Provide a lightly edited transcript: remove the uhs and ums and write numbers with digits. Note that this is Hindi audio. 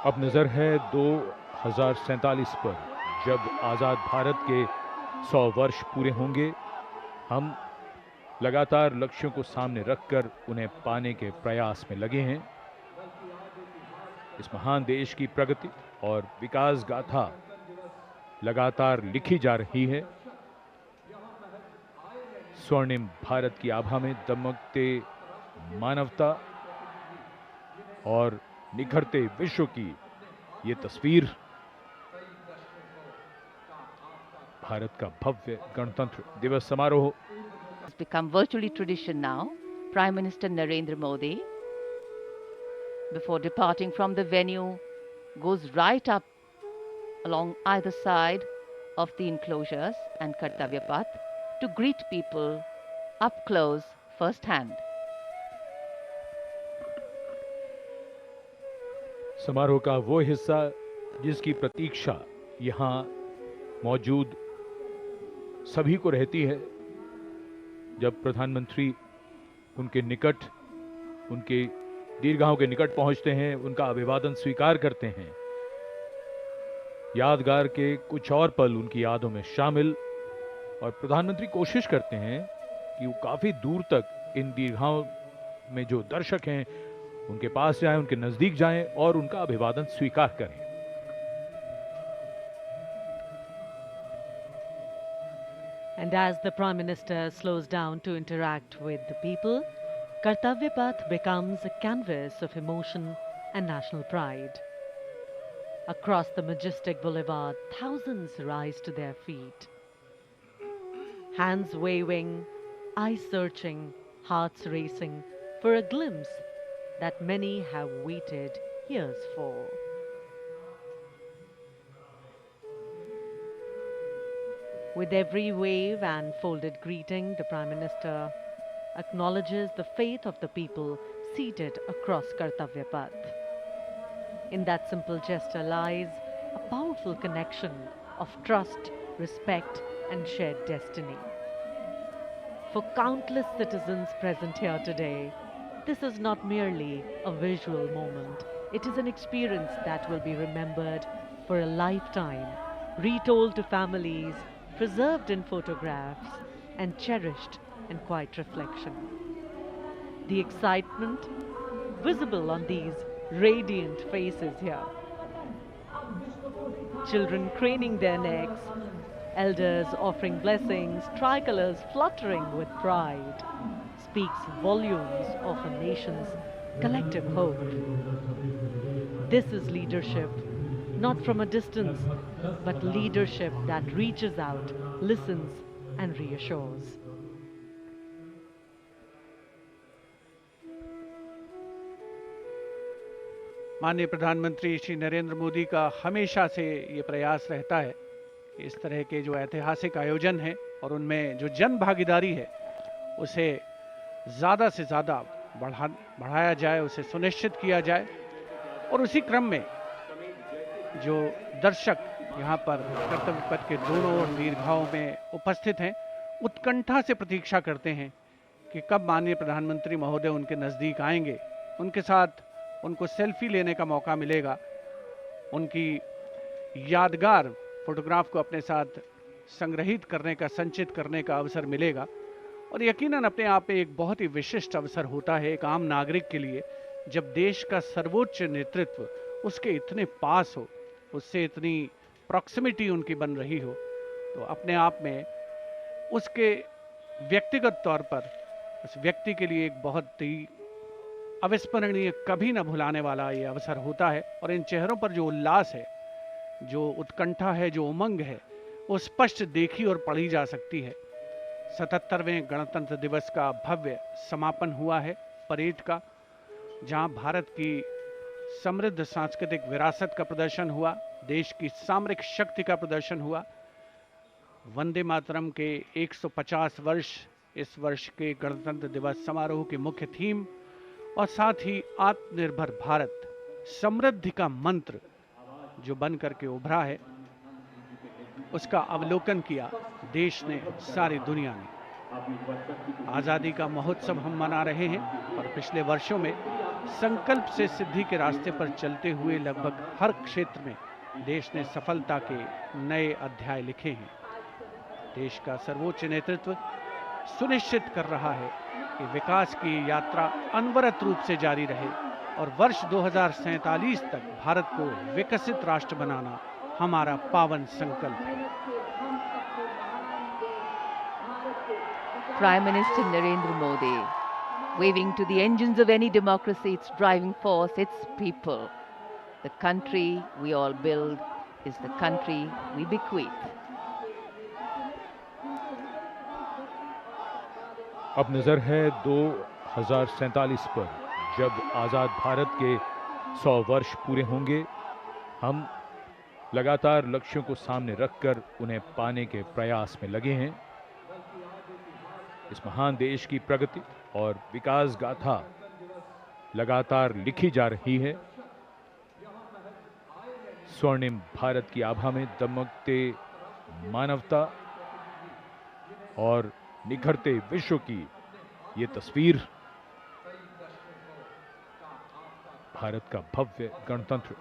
अब नज़र है 2047 पर, जब आज़ाद भारत के 100 वर्ष पूरे होंगे। हम लगातार लक्ष्यों को सामने रखकर उन्हें पाने के प्रयास में लगे हैं। इस महान देश की प्रगति और विकास गाथा लगातार लिखी जा रही है। स्वर्णिम भारत की आभा में दमकते मानवता और निखरते विश्व की ये तस्वीर भारत का भव्य गणतंत्र दिवस समारोह। It's become virtually tradition now. Prime Minister Narendra Modi, before departing from the venue, goes right up along either side of the enclosures and Kartavya Path to greet people up close firsthand. समारोह का वो हिस्सा जिसकी प्रतीक्षा यहाँ मौजूद सभी को रहती है, जब प्रधानमंत्री उनके निकट, उनके दीर्घाओं के निकट पहुंचते हैं, उनका अभिवादन स्वीकार करते हैं। यादगार के कुछ और पल उनकी यादों में शामिल, और प्रधानमंत्री कोशिश करते हैं कि वो काफी दूर तक इन दीर्घाओं में जो दर्शक हैं उनके पास जाएं, उनके नजदीक जाएं और उनका अभिवादन स्वीकार करें। And as the Prime Minister slows down to interact with the people, Kartavya Path becomes a canvas of emotion and national pride. Across the majestic boulevard, thousands rise to their feet. Hands waving, eyes searching, hearts racing for a glimpse that many have waited years for. With every wave and folded greeting, the Prime Minister acknowledges the faith of the people seated across Kartavya Path. In that simple gesture lies a powerful connection of trust, respect, and shared destiny. For countless citizens present here today, this is not merely a visual moment. It is an experience that will be remembered for a lifetime, retold to families, preserved in photographs, and cherished in quiet reflection. The excitement visible on these radiant faces here. Children craning their necks, elders offering blessings, tricolors fluttering with pride, speaks volumes of a nation's collective hope. This is leadership, not from a distance, but leadership that reaches out, listens, and reassures. माननीय प्रधानमंत्री श्री नरेंद्र मोदी का हमेशा से ये प्रयास रहता है कि इस तरह के जो ऐतिहासिक आयोजन हैं और उनमें जो जन भागीदारी है उसे ज़्यादा से ज़्यादा बढ़ाया जाए, उसे सुनिश्चित किया जाए। और उसी क्रम में जो दर्शक यहाँ पर कर्तव्य पथ के दोनों दीर्घाओं में उपस्थित हैं, उत्कंठा से प्रतीक्षा करते हैं कि कब माननीय प्रधानमंत्री महोदय उनके नज़दीक आएंगे, उनके साथ उनको सेल्फी लेने का मौका मिलेगा, उनकी यादगार फोटोग्राफ को अपने साथ संग्रहित करने का, संचित करने का अवसर मिलेगा। और यकीनन अपने आप में एक बहुत ही विशिष्ट अवसर होता है एक आम नागरिक के लिए, जब देश का सर्वोच्च नेतृत्व उसके इतने पास हो, उससे इतनी प्रॉक्सिमिटी उनकी बन रही हो, तो अपने आप में उसके व्यक्तिगत तौर पर उस व्यक्ति के लिए एक बहुत ही अविस्मरणीय, कभी न भुलाने वाला ये अवसर होता है। और इन चेहरों पर जो उल्लास है, जो उत्कंठा है, जो उमंग है, वो स्पष्ट देखी और पढ़ी जा सकती है। 77वें गणतंत्र दिवस का भव्य समापन हुआ है परेड का, जहां भारत की समृद्ध सांस्कृतिक विरासत का प्रदर्शन हुआ, देश की सामरिक शक्ति का प्रदर्शन हुआ। वंदे मातरम के 150 वर्ष इस वर्ष के गणतंत्र दिवस समारोह की मुख्य थीम, और साथ ही आत्मनिर्भर भारत, समृद्धि का मंत्र जो बन करके उभरा है, उसका अवलोकन किया देश ने, सारी दुनिया ने। आज़ादी का महोत्सव हम मना रहे हैं और पिछले वर्षों में संकल्प से सिद्धि के रास्ते पर चलते हुए लगभग हर क्षेत्र में देश ने सफलता के नए अध्याय लिखे हैं। देश का सर्वोच्च नेतृत्व सुनिश्चित कर रहा है कि विकास की यात्रा अनवरत रूप से जारी रहे और वर्ष 2047 तक भारत को विकसित राष्ट्र बनाना हमारा पावन संकल्प है। Prime Minister Narendra Modi, waving to the engines of any democracy, its driving force, its people. The country we all build is the country we bequeath. अब नजर है 2047 पर, जब आजाद भारत के 100 वर्ष पूरे होंगे। हम लगातार लक्ष्यों को सामने रखकर उन्हें पाने के प्रयास में लगे हैं। इस महान देश की प्रगति और विकास गाथा लगातार लिखी जा रही है। स्वर्णिम भारत की आभा में दमकते मानवता और निखरते विश्व की ये तस्वीर भारत का भव्य गणतंत्र